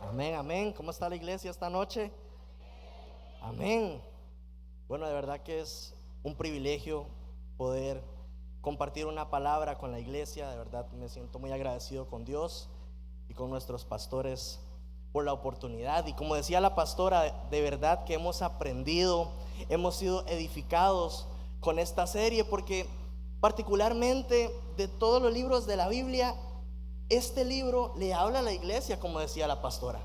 Amén, amén. ¿Cómo está la iglesia esta noche? Amén. Bueno, de verdad que es un privilegio poder compartir una palabra con la iglesia. De verdad me siento muy agradecido con Dios y con nuestros pastores por la oportunidad. Y como decía la pastora, de verdad que hemos aprendido, hemos sido edificados con esta serie, porque particularmente de todos los libros de la Biblia, este libro le habla a la iglesia, como decía la pastora.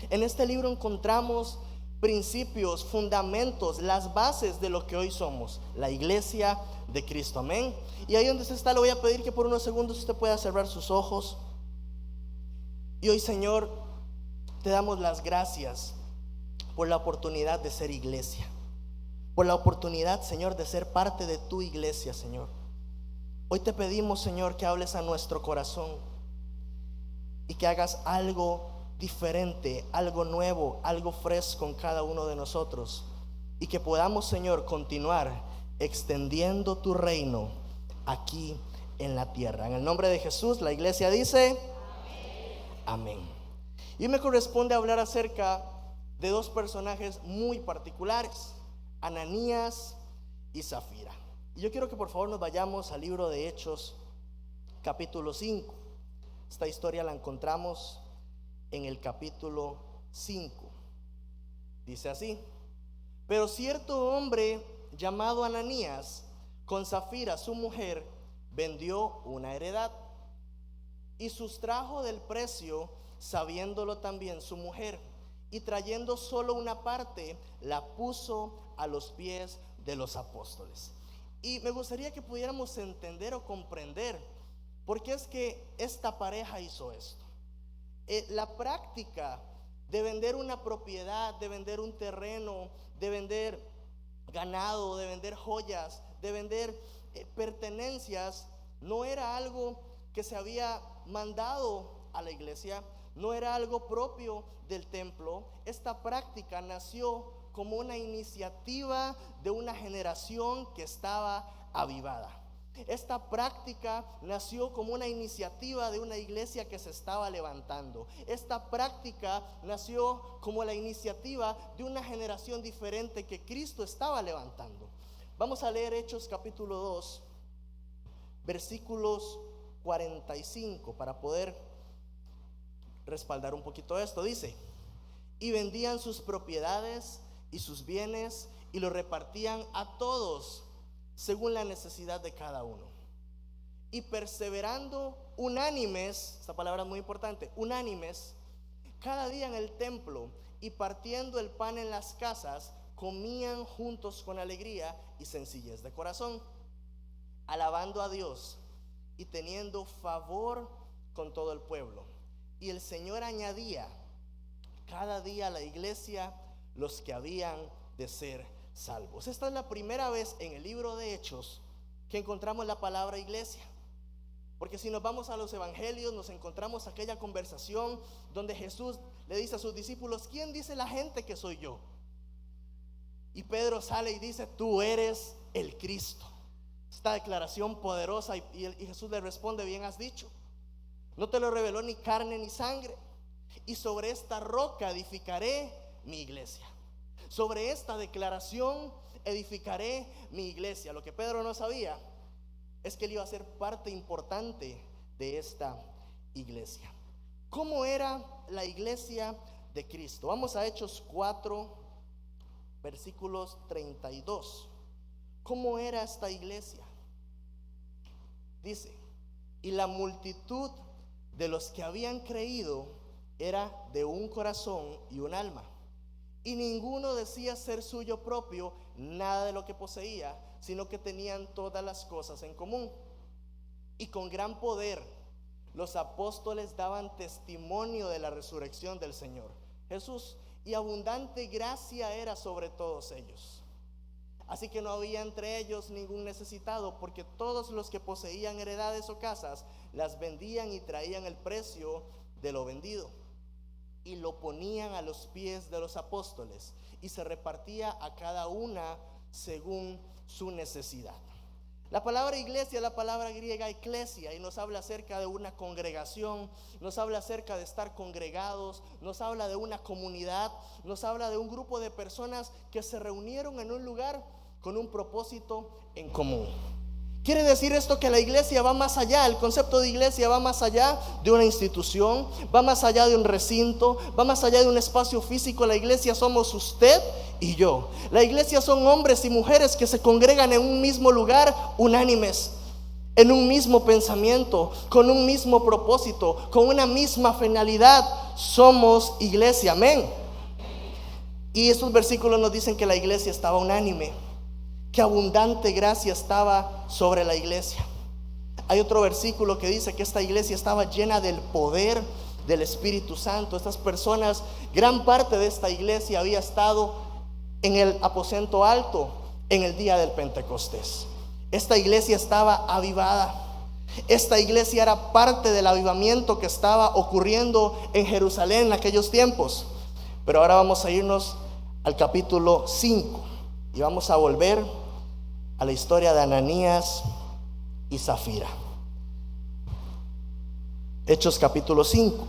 En este libro encontramos principios, fundamentos, las bases de lo que hoy somos, la iglesia de Cristo. Amén. Y ahí donde usted está, le voy a pedir que por unos segundos usted pueda cerrar sus ojos. Y hoy, Señor, te damos las gracias por la oportunidad de ser iglesia, por la oportunidad, Señor, de ser parte de tu iglesia, Señor. Hoy te pedimos, Señor, que hables a nuestro corazón y que hagas algo diferente, algo nuevo, algo fresco en cada uno de nosotros, y que podamos, Señor, continuar extendiendo tu reino aquí en la tierra. En el nombre de Jesús, la iglesia dice amén. Y me corresponde hablar acerca de dos personajes muy particulares, Ananías y Zafira. Y yo quiero que por favor nos vayamos al libro de Hechos, capítulo 5. Esta historia la encontramos en el capítulo 5. Dice así: pero cierto hombre llamado Ananías, con Zafira su mujer, vendió una heredad y sustrajo del precio, sabiéndolo también su mujer, y trayendo solo una parte, la puso a los pies de los apóstoles. Y me gustaría que pudiéramos entender o comprender por qué es que esta pareja hizo esto. La práctica de vender una propiedad, de vender un terreno, de vender ganado, de vender joyas, de vender pertenencias, no era algo que se había mandado a la iglesia, no era algo propio del templo. Esta práctica nació como una iniciativa de una generación que estaba avivada. Esta práctica nació como una iniciativa de una iglesia que se estaba levantando. Esta práctica nació como la iniciativa de una generación diferente que Cristo estaba levantando. Vamos a leer Hechos capítulo 2, versículos 45, para poder respaldar un poquito esto. Dice: y vendían sus propiedades y sus bienes y lo repartían a todos según la necesidad de cada uno. Y perseverando unánimes, esta palabra es muy importante, unánimes, cada día en el templo y partiendo el pan en las casas, comían juntos con alegría y sencillez de corazón, alabando a Dios y teniendo favor con todo el pueblo. Y el Señor añadía cada día a la iglesia los que habían de ser salvos. Esta es la primera vez en el libro de Hechos que encontramos la palabra iglesia, porque si nos vamos a los evangelios nos encontramos aquella conversación donde Jesús le dice a sus discípulos: ¿quién dice la gente que soy yo? Y Pedro sale y dice: tú eres el Cristo. Esta declaración poderosa, y Jesús le responde: bien has dicho, no te lo reveló ni carne ni sangre, y sobre esta roca edificaré mi iglesia. Sobre esta declaración edificaré mi iglesia. Lo que Pedro no sabía es que él iba a ser parte importante de esta iglesia. ¿Cómo era la iglesia de Cristo? Vamos a Hechos 4, versículos 32. ¿Cómo era esta iglesia? Dice: y la multitud de los que habían creído era de un corazón y un alma, y ninguno decía ser suyo propio nada de lo que poseía, sino que tenían todas las cosas en común. Y con gran poder los apóstoles daban testimonio de la resurrección del Señor Jesús, y abundante gracia era sobre todos ellos. Así que no había entre ellos ningún necesitado, porque todos los que poseían heredades o casas las vendían y traían el precio de lo vendido y lo ponían a los pies de los apóstoles, y se repartía a cada una según su necesidad. La palabra iglesia es la palabra griega eclesia y nos habla acerca de una congregación, nos habla acerca de estar congregados, nos habla de una comunidad, nos habla de un grupo de personas que se reunieron en un lugar con un propósito en común. Quiere decir esto que la iglesia va más allá, el concepto de iglesia va más allá de una institución, va más allá de un recinto, va más allá de un espacio físico. La iglesia somos usted y yo. La iglesia son hombres y mujeres que se congregan en un mismo lugar, unánimes, en un mismo pensamiento, con un mismo propósito, con una misma finalidad. Somos iglesia, amén. Y estos versículos nos dicen que la iglesia estaba unánime, que abundante gracia estaba sobre la iglesia. Hay otro versículo que dice que esta iglesia estaba llena del poder del Espíritu Santo. Estas personas, gran parte de esta iglesia había estado en el aposento alto en el día del Pentecostés. Esta iglesia estaba avivada. Esta iglesia era parte del avivamiento que estaba ocurriendo en Jerusalén en aquellos tiempos. Pero ahora vamos a irnos al capítulo 5 y vamos a volver a la historia de Ananías y Zafira. Hechos capítulo 5.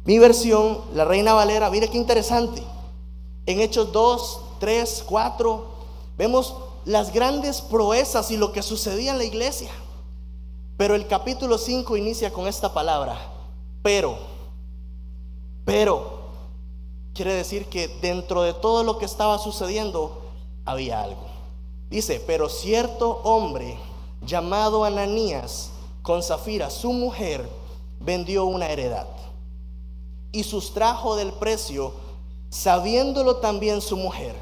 Mi versión, la Reina Valera, mire qué interesante. En Hechos 2, 3, 4 vemos las grandes proezas y lo que sucedía en la iglesia. Pero el capítulo 5 inicia con esta palabra: pero quiere decir que dentro de todo lo que estaba sucediendo había algo. Dice: pero cierto hombre llamado Ananías, con Zafira su mujer, vendió una heredad y sustrajo del precio, sabiéndolo también su mujer,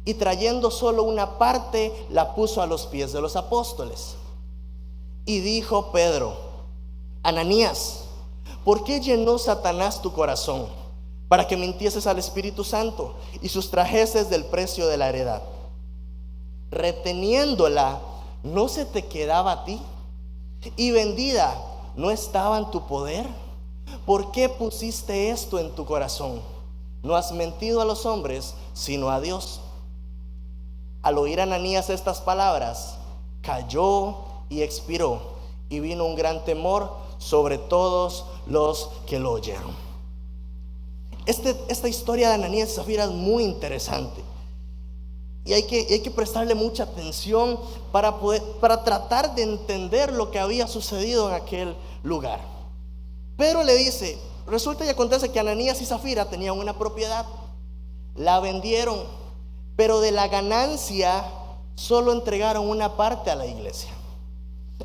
y trayendo solo una parte, la puso a los pies de los apóstoles. Y dijo Pedro: Ananías, ¿por qué llenó Satanás tu corazón para que mintieses al Espíritu Santo y sustrajeses del precio de la heredad? Reteniéndola, ¿no se te quedaba a ti? Y vendida, ¿no estaba en tu poder? ¿Por qué pusiste esto en tu corazón? No has mentido a los hombres, sino a Dios. Al oír Ananías estas palabras, cayó y expiró, y vino un gran temor sobre todos los que lo oyeron. Esta historia de Ananías y Zafira es muy interesante. Y hay que prestarle mucha atención para tratar de entender lo que había sucedido en aquel lugar. Pero le dice, resulta y acontece que Ananías y Zafira tenían una propiedad, la vendieron, pero de la ganancia solo entregaron una parte a la iglesia.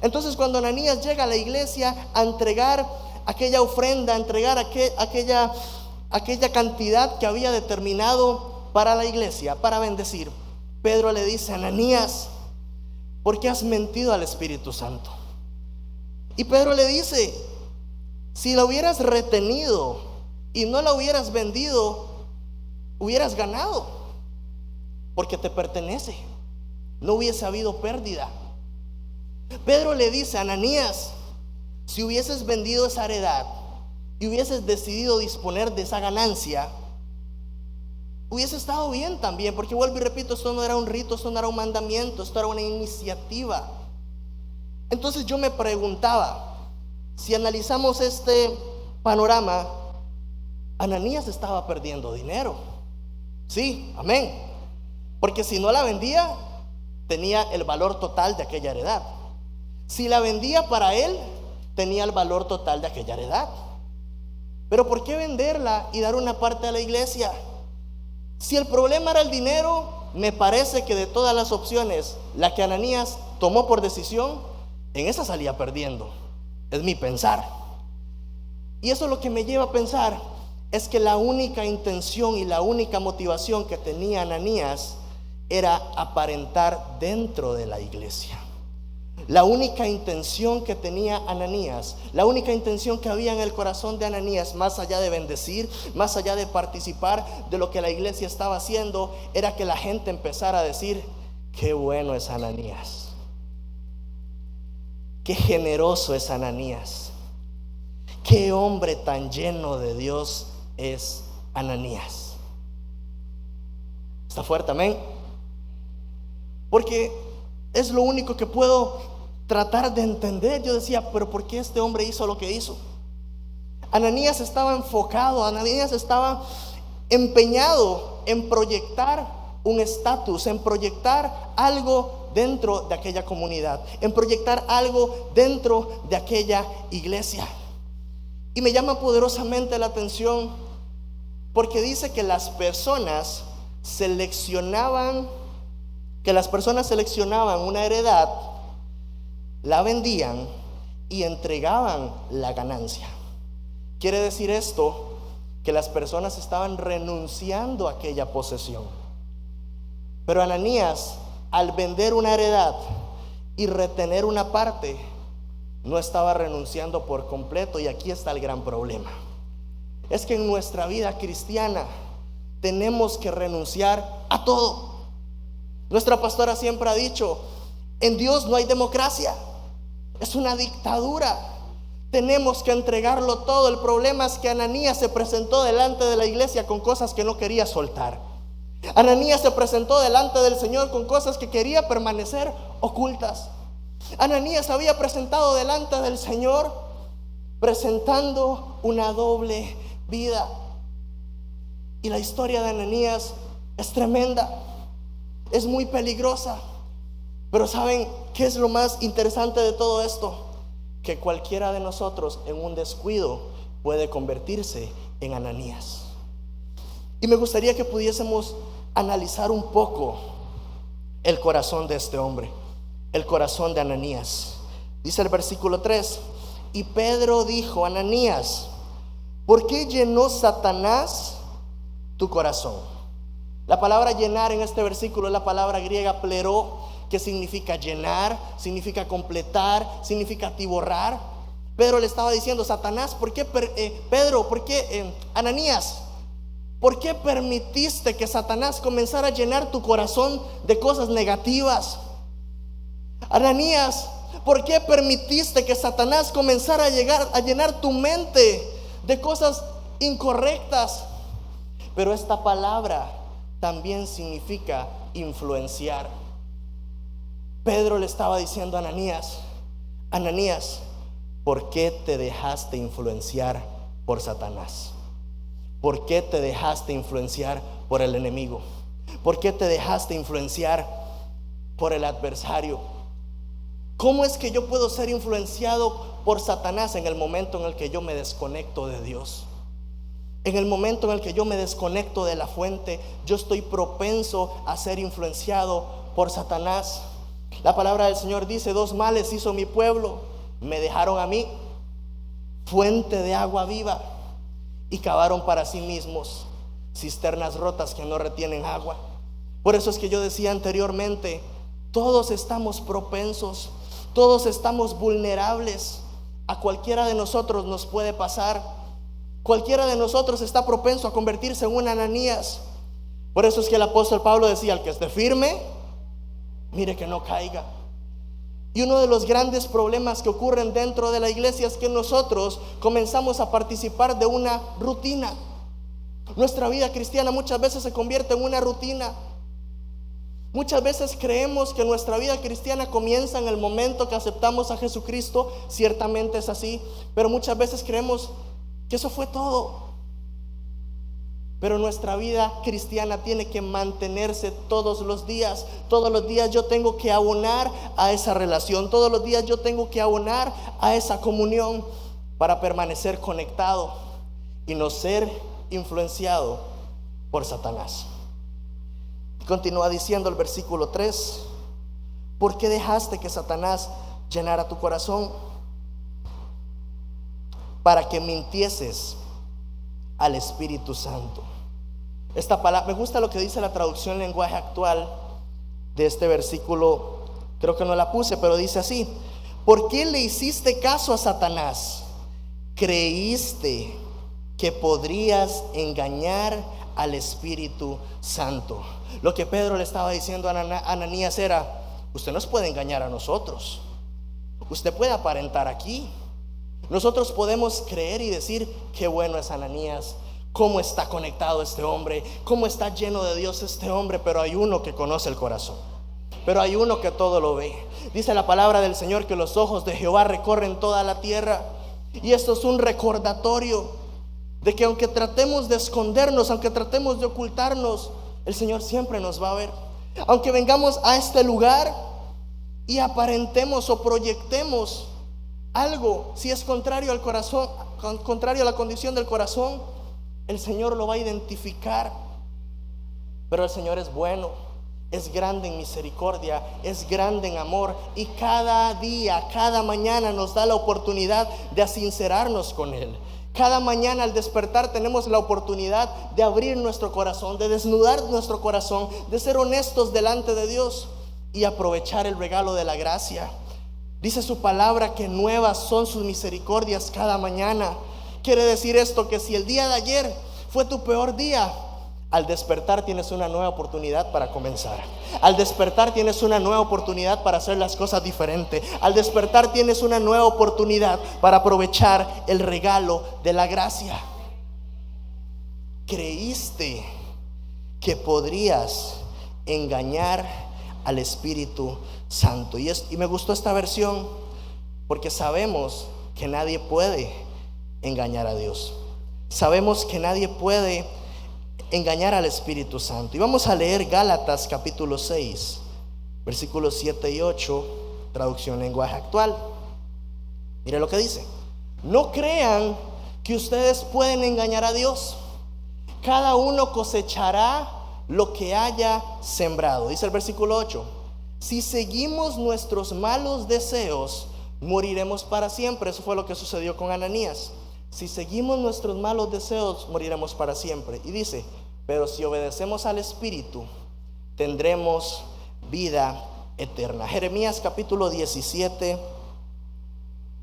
Entonces cuando Ananías llega a la iglesia a entregar aquella ofrenda, a entregar aquella cantidad que había determinado para la iglesia, para bendecir, Pedro le dice: Ananías, ¿por qué has mentido al Espíritu Santo? Y Pedro le dice: si la hubieras retenido y no la hubieras vendido, hubieras ganado, porque te pertenece, no hubiese habido pérdida. Pedro le dice: Ananías, si hubieses vendido esa heredad y hubieses decidido disponer de esa ganancia, hubiese estado bien también, porque vuelvo y repito, esto no era un rito, esto no era un mandamiento, esto era una iniciativa. Entonces yo me preguntaba, si analizamos este panorama, Ananías estaba perdiendo dinero. Sí, amén. Porque si no la vendía, tenía el valor total de aquella heredad. Si la vendía para él, tenía el valor total de aquella heredad. Pero ¿por qué venderla y dar una parte a la iglesia? Si el problema era el dinero, me parece que de todas las opciones, la que Ananías tomó por decisión, en esa salía perdiendo. Es mi pensar. Y eso lo que me lleva a pensar es que la única intención y la única motivación que tenía Ananías era aparentar dentro de la iglesia. La única intención que tenía Ananías, la única intención que había en el corazón de Ananías, más allá de bendecir, más allá de participar de lo que la iglesia estaba haciendo, era que la gente empezara a decir: qué bueno es Ananías, qué generoso es Ananías, qué hombre tan lleno de Dios es Ananías. Está fuerte, amén. Porque Es lo único que puedo tratar de entender. Yo decía, pero ¿por qué este hombre hizo lo que hizo? Ananías estaba enfocado, Ananías estaba empeñado en proyectar un estatus, en proyectar algo dentro de aquella comunidad, en proyectar algo dentro de aquella iglesia. Y me llama poderosamente la atención porque dice que las personas seleccionaban una heredad, la vendían y entregaban la ganancia. Quiere decir esto que las personas estaban renunciando a aquella posesión. Pero Ananías, al vender una heredad y retener una parte, no estaba renunciando por completo. Y aquí está el gran problema. Es que en nuestra vida cristiana tenemos que renunciar a todo. Nuestra pastora siempre ha dicho, en Dios no hay democracia, es una dictadura. Tenemos que entregarlo todo. El problema es que Ananías se presentó delante de la iglesia con cosas que no quería soltar. Ananías se presentó delante del Señor con cosas que quería permanecer ocultas. Ananías había presentado delante del Señor presentando una doble vida. Y la historia de Ananías es tremenda, es muy peligrosa. Pero ¿saben qué es lo más interesante de todo esto? Que cualquiera de nosotros en un descuido puede convertirse en Ananías. Y me gustaría que pudiésemos analizar un poco el corazón de este hombre, el corazón de Ananías. Dice el versículo 3: y Pedro dijo: Ananías, ¿por qué llenó Satanás tu corazón? La palabra llenar en este versículo es la palabra griega pleró, que significa llenar, significa completar, significa atiborrar. Pedro le estaba diciendo: Satanás, ¿por qué Ananías, ¿por qué permitiste que Satanás comenzara a llenar tu corazón de cosas negativas? Ananías, ¿por qué permitiste que Satanás comenzara a llenar tu mente de cosas incorrectas? Pero esta palabra también significa influenciar. Pedro le estaba diciendo a Ananías: Ananías, ¿por qué te dejaste influenciar por Satanás? ¿Por qué te dejaste influenciar por el enemigo? ¿Por qué te dejaste influenciar por el adversario? ¿Cómo es que yo puedo ser influenciado por Satanás en el momento en el que yo me desconecto de Dios? En el momento en el que yo me desconecto de la fuente, yo estoy propenso a ser influenciado por Satanás. La palabra del Señor dice: dos males hizo mi pueblo, me dejaron a mí fuente de agua viva y cavaron para sí mismos cisternas rotas que no retienen agua. Por eso es que yo decía anteriormente, todos estamos propensos, todos estamos vulnerables. A cualquiera de nosotros nos puede pasar. Cualquiera de nosotros está propenso a convertirse en un Ananías. Por eso es que el apóstol Pablo decía: al que esté firme, mire que no caiga. Y uno de los grandes problemas que ocurren dentro de la iglesia es que nosotros comenzamos a participar de una rutina. Nuestra vida cristiana muchas veces se convierte en una rutina. Muchas veces creemos que nuestra vida cristiana comienza en el momento que aceptamos a Jesucristo. Ciertamente es así, pero muchas veces creemos que eso fue todo. Pero nuestra vida cristiana tiene que mantenerse todos los días. Todos los días yo tengo que abonar a esa relación. Todos los días yo tengo que abonar a esa comunión para permanecer conectado y no ser influenciado por Satanás. Continúa diciendo el versículo 3: ¿por qué dejaste que Satanás llenara tu corazón para que mintieses al Espíritu Santo? Esta palabra, me gusta lo que dice la traducción lenguaje actual de este versículo. Creo que no la puse, pero dice así: ¿por qué le hiciste caso a Satanás? ¿Creíste que podrías engañar al Espíritu Santo? Lo que Pedro le estaba diciendo a Ananías era: usted nos puede engañar a nosotros, usted puede aparentar aquí. Nosotros podemos creer y decir: qué bueno es Ananías, cómo está conectado este hombre, cómo está lleno de Dios este hombre. Pero hay uno que conoce el corazón. pero hay uno que todo lo ve. Dice la palabra del Señor que los ojos de Jehová recorren toda la tierra. Y esto es un recordatorio de que aunque tratemos de escondernos, aunque tratemos de ocultarnos, el Señor siempre nos va a ver. Aunque vengamos a este lugar y aparentemos o proyectemos algo, si es contrario al corazón, contrario a la condición del corazón, el Señor lo va a identificar. Pero el Señor es bueno, es grande en misericordia, es grande en amor, y cada día, cada mañana nos da la oportunidad de sincerarnos con Él. Cada mañana al despertar tenemos la oportunidad de abrir nuestro corazón, de desnudar nuestro corazón, de ser honestos delante de Dios y aprovechar el regalo de la gracia. Dice su palabra que nuevas son sus misericordias cada mañana. Quiere decir esto, que si el día de ayer fue tu peor día, al despertar tienes una nueva oportunidad para comenzar. Al despertar tienes una nueva oportunidad para hacer las cosas diferentes. Al despertar tienes una nueva oportunidad para aprovechar el regalo de la gracia. ¿Creíste que podrías engañar al Espíritu Santo? Y me gustó esta versión porque sabemos que nadie puede engañar a Dios. Sabemos que nadie puede engañar al Espíritu Santo. Y vamos a leer Gálatas capítulo 6, versículos 7 y 8, traducción lenguaje actual. Mire lo que dice: no crean que ustedes pueden engañar a Dios. Cada uno cosechará lo que haya sembrado. Dice el versículo 8: si seguimos nuestros malos deseos, moriremos para siempre. Eso fue lo que sucedió con Ananías. Si seguimos nuestros malos deseos, moriremos para siempre. Y dice: pero si obedecemos al Espíritu, tendremos vida eterna. Jeremías capítulo 17,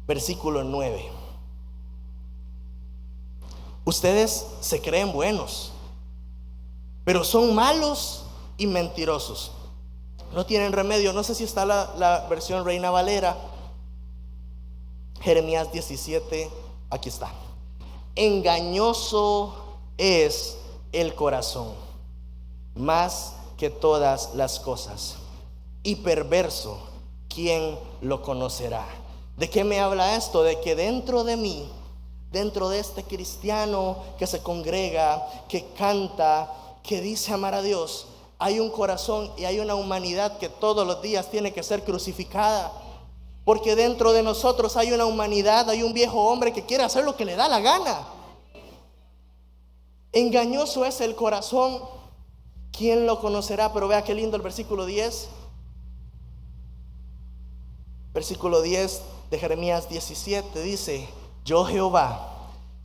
versículo 9. Ustedes se creen buenos, pero son malos y mentirosos. No tienen remedio. No sé si está la versión Reina Valera. Jeremías 17, aquí está. Engañoso es el corazón, más que todas las cosas, y perverso, ¿quién lo conocerá? ¿De qué me habla esto? De que dentro de mí, dentro de este cristiano que se congrega, que canta, que dice amar a Dios, hay un corazón y hay una humanidad que todos los días tiene que ser crucificada. Porque dentro de nosotros hay una humanidad, hay un viejo hombre que quiere hacer lo que le da la gana. Engañoso es el corazón, ¿quién lo conocerá? Pero vea qué lindo el versículo 10. Versículo 10 de Jeremías 17 dice: yo Jehová,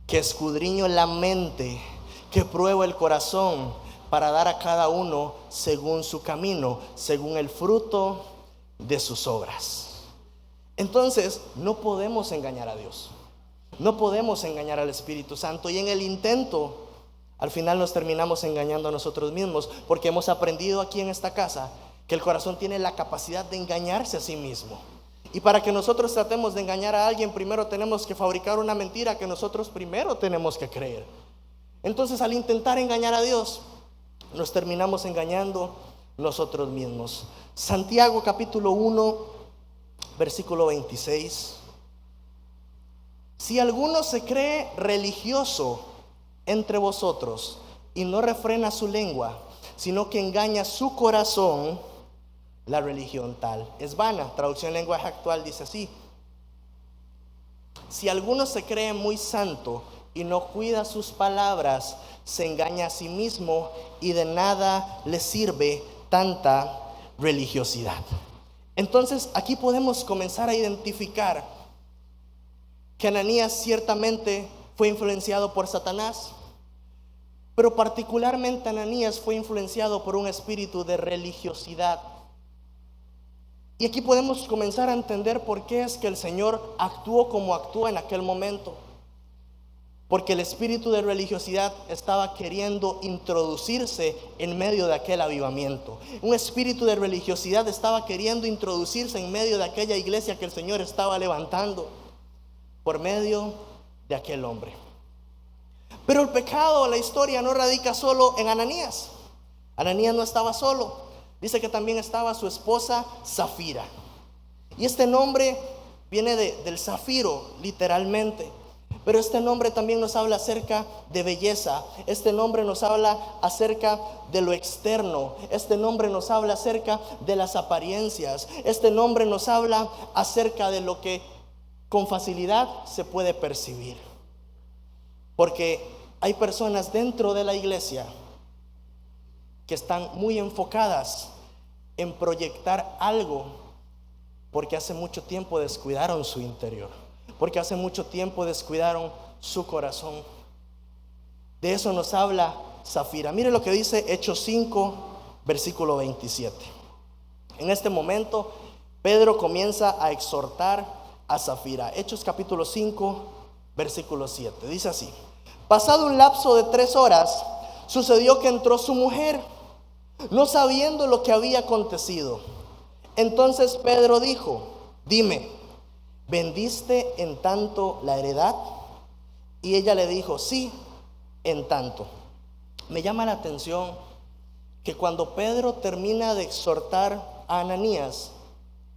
que escudriño la mente, que pruebo el corazón, para dar a cada uno según su camino, según el fruto de sus obras. Entonces no podemos engañar a Dios, no podemos engañar al Espíritu Santo, y en el intento al final nos terminamos engañando a nosotros mismos, porque hemos aprendido aquí en esta casa que el corazón tiene la capacidad de engañarse a sí mismo. Y para que nosotros tratemos de engañar a alguien, primero tenemos que fabricar una mentira que nosotros primero tenemos que creer. Entonces, al intentar engañar a Dios, nos terminamos engañando nosotros mismos. Santiago capítulo 1, versículo 26. Si alguno se cree religioso entre vosotros y no refrena su lengua, sino que engaña su corazón, la religión tal es vana. Traducción lenguaje actual dice así: si alguno se cree muy santo y no cuida sus palabras, se engaña a sí mismo, y de nada le sirve tanta religiosidad. Entonces aquí podemos comenzar a identificar que Ananías ciertamente fue influenciado por Satanás, pero particularmente Ananías fue influenciado por un espíritu de religiosidad. Y aquí podemos comenzar a entender por qué es que el Señor actuó como actuó en aquel momento. Porque el espíritu de religiosidad estaba queriendo introducirse en medio de aquel avivamiento. Un espíritu de religiosidad estaba queriendo introducirse en medio de aquella iglesia que el Señor estaba levantando por medio de aquel hombre. Pero el pecado, la historia no radica solo en Ananías. Ananías no estaba solo. Dice que también estaba su esposa Safira. Y este nombre viene del zafiro, literalmente. Pero este nombre también nos habla acerca de belleza. Este nombre nos habla acerca de lo externo. Este nombre nos habla acerca de las apariencias. Este nombre nos habla acerca de lo que con facilidad se puede percibir. Porque hay personas dentro de la iglesia que están muy enfocadas en proyectar algo, porque hace mucho tiempo descuidaron su interior, porque hace mucho tiempo descuidaron su corazón. De eso nos habla Safira. Mire lo que dice Hechos 5, versículo 27. En este momento Pedro comienza a exhortar a Safira. Hechos capítulo 5, versículo 7. Dice así: pasado un lapso de 3 horas, sucedió que entró su mujer, no sabiendo lo que había acontecido. Entonces Pedro dijo: dime, ¿vendiste en tanto la heredad? Y ella le dijo: sí, en tanto. Me llama la atención que cuando Pedro termina de exhortar a Ananías,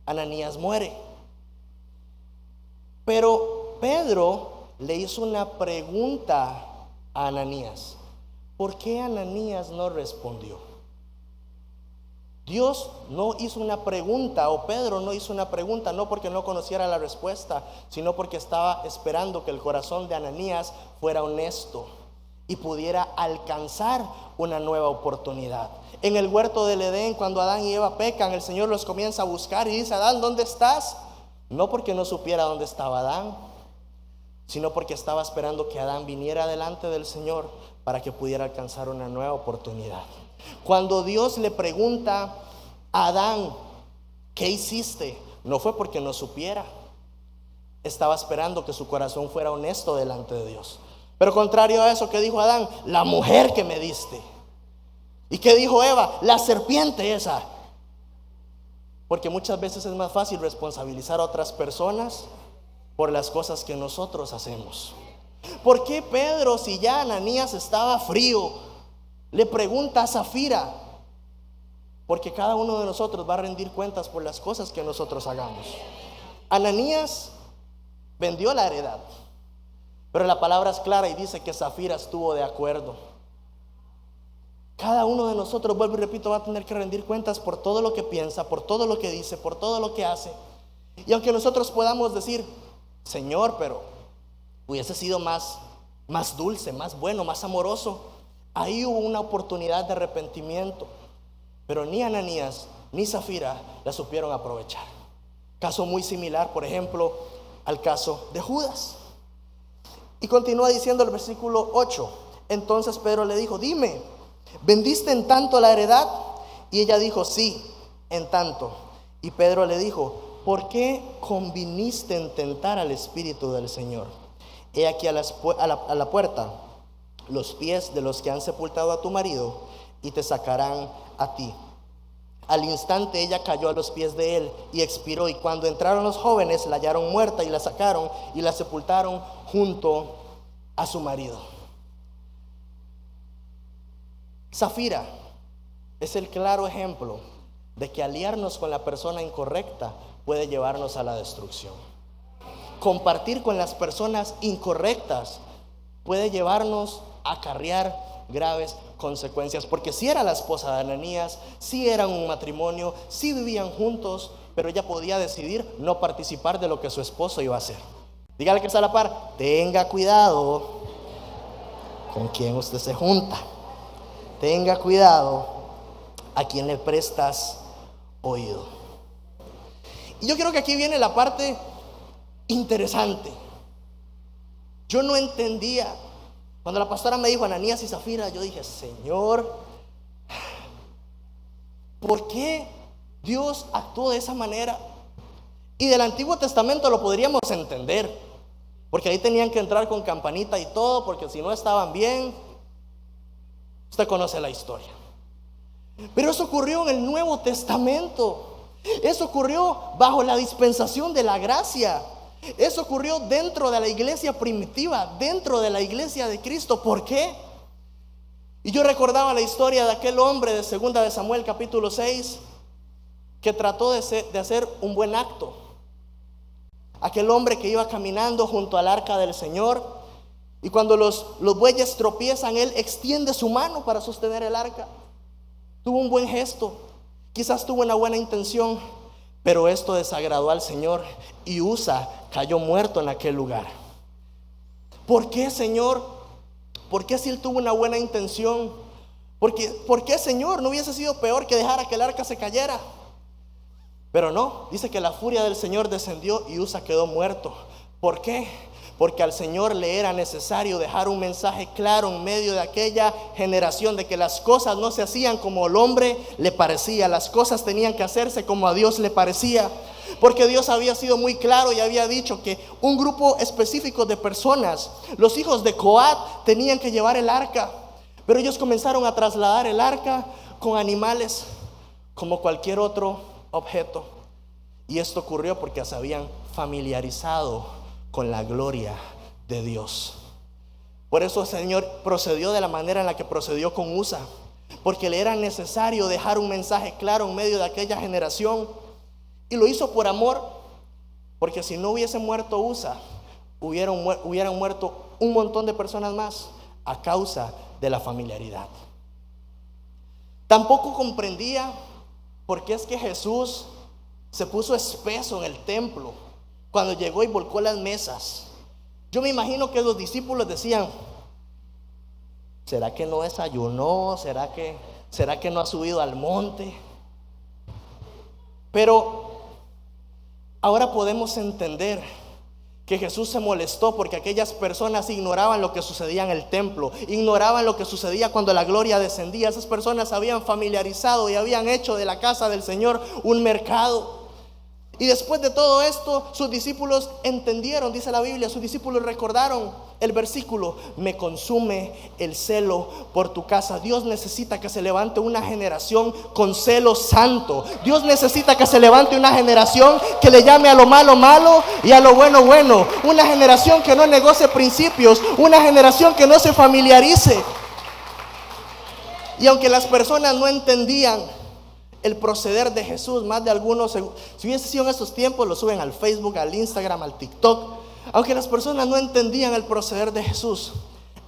Ananías muere. Pero Pedro le hizo una pregunta a Ananías. ¿Por qué Ananías no respondió? Dios no hizo una pregunta, o Pedro no hizo una pregunta, no porque no conociera la respuesta, sino porque estaba esperando que el corazón de Ananías fuera honesto y pudiera alcanzar una nueva oportunidad. En el huerto del Edén, cuando Adán y Eva pecan, el Señor los comienza a buscar y dice: Adán, ¿dónde estás? No porque no supiera dónde estaba Adán, sino porque estaba esperando que Adán viniera delante del Señor para que pudiera alcanzar una nueva oportunidad. Cuando Dios le pregunta a Adán: ¿qué hiciste?, no fue porque no supiera. Estaba esperando que su corazón fuera honesto delante de Dios. Pero contrario a eso, ¿qué dijo Adán? La mujer que me diste. ¿Y qué dijo Eva? La serpiente esa. Porque muchas veces es más fácil responsabilizar a otras personas por las cosas que nosotros hacemos. ¿Por qué Pedro, si ya Ananías estaba frío, le pregunta a Safira? Porque cada uno de nosotros va a rendir cuentas por las cosas que nosotros hagamos. Ananías vendió la heredad, pero la palabra es clara y dice que Safira estuvo de acuerdo. Cada uno de nosotros, vuelvo y repito, va a tener que rendir cuentas por todo lo que piensa, por todo lo que dice, por todo lo que hace. Y aunque nosotros podamos decir: Señor, pero hubiese sido más dulce, más bueno, más amoroso, ahí hubo una oportunidad de arrepentimiento. Pero ni Ananías ni Safira la supieron aprovechar. Caso muy similar, por ejemplo, al caso de Judas. Y continúa diciendo el versículo 8. Entonces Pedro le dijo: dime, ¿vendiste en tanto la heredad? Y ella dijo: sí, en tanto. Y Pedro le dijo: ¿por qué conviniste en tentar al Espíritu del Señor? He aquí a la puerta los pies de los que han sepultado a tu marido, y te sacarán a ti. Al instante ella cayó a los pies de él y expiró. Y cuando entraron los jóvenes, la hallaron muerta y la sacaron y la sepultaron junto a su marido. Safira es el claro ejemplo de que aliarnos con la persona incorrecta puede llevarnos a la destrucción. Compartir con las personas incorrectas puede llevarnos a acarrear graves consecuencias. Porque si era la esposa de Ananías, si eran un matrimonio, si vivían juntos, pero ella podía decidir no participar de lo que su esposo iba a hacer. Dígale que está a la par: tenga cuidado con quien usted se junta. Tenga cuidado a quien le prestas oído. Y yo creo que aquí viene la parte interesante. Yo no entendía. Cuando la pastora me dijo Ananías y Safira, yo dije: Señor, ¿por qué Dios actuó de esa manera? Y del Antiguo Testamento lo podríamos entender, porque ahí tenían que entrar con campanita y todo, porque si no estaban bien, usted conoce la historia. Pero eso ocurrió en el Nuevo Testamento. Eso ocurrió bajo la dispensación de la gracia. Eso ocurrió dentro de la iglesia primitiva, dentro de la iglesia de Cristo. ¿Por qué? Y yo recordaba la historia de aquel hombre de 2 de Samuel capítulo 6 que trató de hacer un buen acto. Aquel hombre que iba caminando junto al arca del Señor, y cuando los bueyes tropiezan, él extiende su mano para sostener el arca. Tuvo un buen gesto, quizás tuvo una buena intención, pero esto desagradó al Señor y Usa cayó muerto en aquel lugar. ¿Por qué, Señor? ¿Por qué si él tuvo una buena intención? ¿Por qué, Señor? ¿No hubiese sido peor que dejar que el arca se cayera? Pero no, dice que la furia del Señor descendió y Usa quedó muerto. ¿Por qué? Porque al Señor le era necesario dejar un mensaje claro en medio de aquella generación de que las cosas no se hacían como el hombre le parecía, las cosas tenían que hacerse como a Dios le parecía. Porque Dios había sido muy claro y había dicho que un grupo específico de personas, los hijos de Coat, tenían que llevar el arca. Pero ellos comenzaron a trasladar el arca con animales como cualquier otro objeto. Y esto ocurrió porque se habían familiarizado con la gloria de Dios. Por eso el Señor procedió de la manera en la que procedió con Usa, porque le era necesario dejar un mensaje claro en medio de aquella generación. Y lo hizo por amor, porque si no hubiese muerto Usa, hubieran muerto un montón de personas más a causa de la familiaridad. Tampoco comprendía por qué es que Jesús se puso espeso en el templo cuando llegó y volcó las mesas. Yo me imagino que los discípulos decían: ¿será que no desayunó? ¿Será que no ha subido al monte? Pero ahora podemos entender que Jesús se molestó porque aquellas personas ignoraban lo que sucedía en el templo, ignoraban lo que sucedía cuando la gloria descendía. Esas personas se habían familiarizado y habían hecho de la casa del Señor un mercado. Y después de todo esto, sus discípulos entendieron, dice la Biblia, sus discípulos recordaron el versículo: me consume el celo por tu casa. Dios necesita que se levante una generación con celo santo. Dios necesita que se levante una generación que le llame a lo malo malo y a lo bueno bueno. Una generación que no negocie principios, una generación que no se familiarice. Y aunque las personas no entendían el proceder de Jesús, más de algunos, si hubiese sido en estos tiempos, lo suben al Facebook, al Instagram, al TikTok. Aunque las personas no entendían el proceder de Jesús,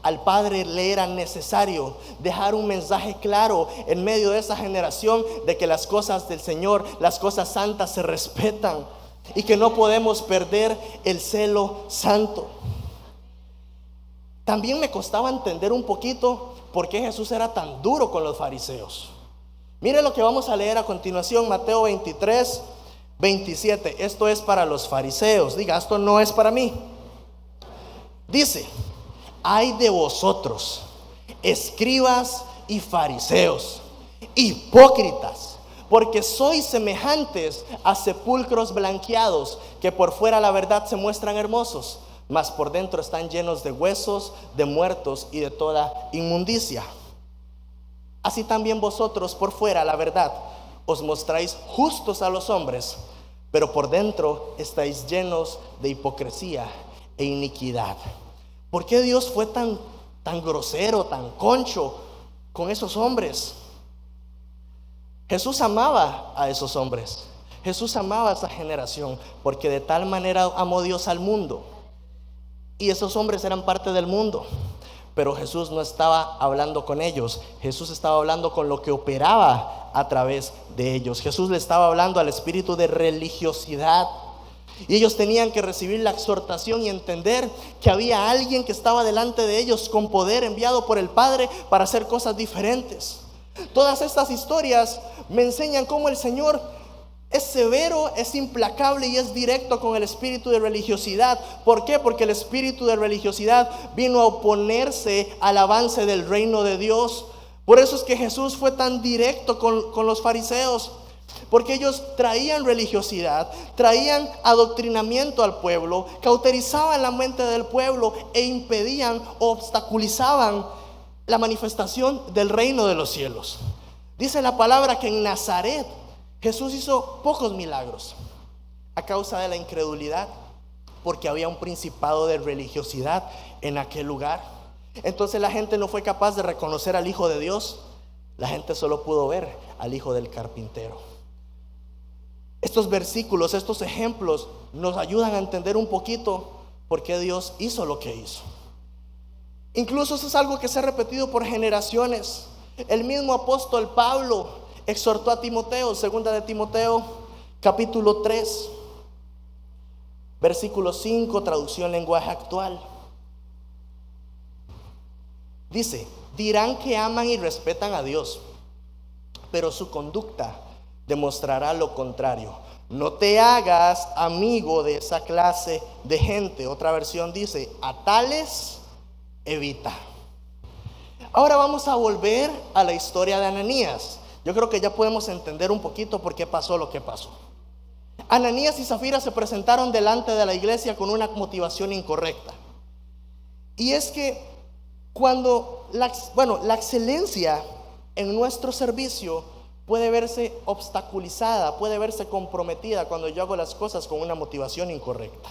al Padre le era necesario dejar un mensaje claro en medio de esa generación de que las cosas del Señor, las cosas santas se respetan y que no podemos perder el celo santo. También me costaba entender un poquito por qué Jesús era tan duro con los fariseos. Mire lo que vamos a leer a continuación, Mateo 23, 27. Esto es para los fariseos. Diga, esto no es para mí. Dice: ay de vosotros, escribas y fariseos, hipócritas, porque sois semejantes a sepulcros blanqueados, que por fuera la verdad se muestran hermosos, mas por dentro están llenos de huesos, de muertos y de toda inmundicia. Así también vosotros por fuera, la verdad, os mostráis justos a los hombres, pero por dentro estáis llenos de hipocresía e iniquidad. ¿Por qué Dios fue tan grosero, tan concho con esos hombres? Jesús amaba a esos hombres. Jesús amaba a esa generación, porque de tal manera amó Dios al mundo. Y esos hombres eran parte del mundo. Pero Jesús no estaba hablando con ellos. Jesús estaba hablando con lo que operaba a través de ellos. Jesús le estaba hablando al espíritu de religiosidad. Y ellos tenían que recibir la exhortación y entender que había alguien que estaba delante de ellos con poder enviado por el Padre para hacer cosas diferentes. Todas estas historias me enseñan cómo el Señor es severo, es implacable y es directo con el espíritu de religiosidad. ¿Por qué? Porque el espíritu de religiosidad vino a oponerse al avance del reino de Dios. Por eso es que Jesús fue tan directo con los fariseos, porque ellos traían religiosidad, traían adoctrinamiento al pueblo, cauterizaban la mente del pueblo e impedían, obstaculizaban la manifestación del reino de los cielos. Dice la palabra que en Nazaret Jesús hizo pocos milagros a causa de la incredulidad, porque había un principado de religiosidad en aquel lugar. Entonces la gente no fue capaz de reconocer al Hijo de Dios. La gente solo pudo ver al hijo del carpintero. Estos versículos, estos ejemplos nos ayudan a entender un poquito por qué Dios hizo lo que hizo. Incluso eso es algo que se ha repetido por generaciones. El mismo apóstol Pablo exhortó a Timoteo, segunda de Timoteo, capítulo 3, versículo 5, traducción lenguaje actual. Dice: dirán que aman y respetan a Dios, pero su conducta demostrará lo contrario. No te hagas amigo de esa clase de gente. Otra versión dice: a tales evita. Ahora vamos a volver a la historia de Ananías. Yo creo que ya podemos entender un poquito por qué pasó lo que pasó. Ananías y Zafira se presentaron delante de la iglesia con una motivación incorrecta. Y es que cuando la excelencia en nuestro servicio puede verse obstaculizada, puede verse comprometida cuando yo hago las cosas con una motivación incorrecta.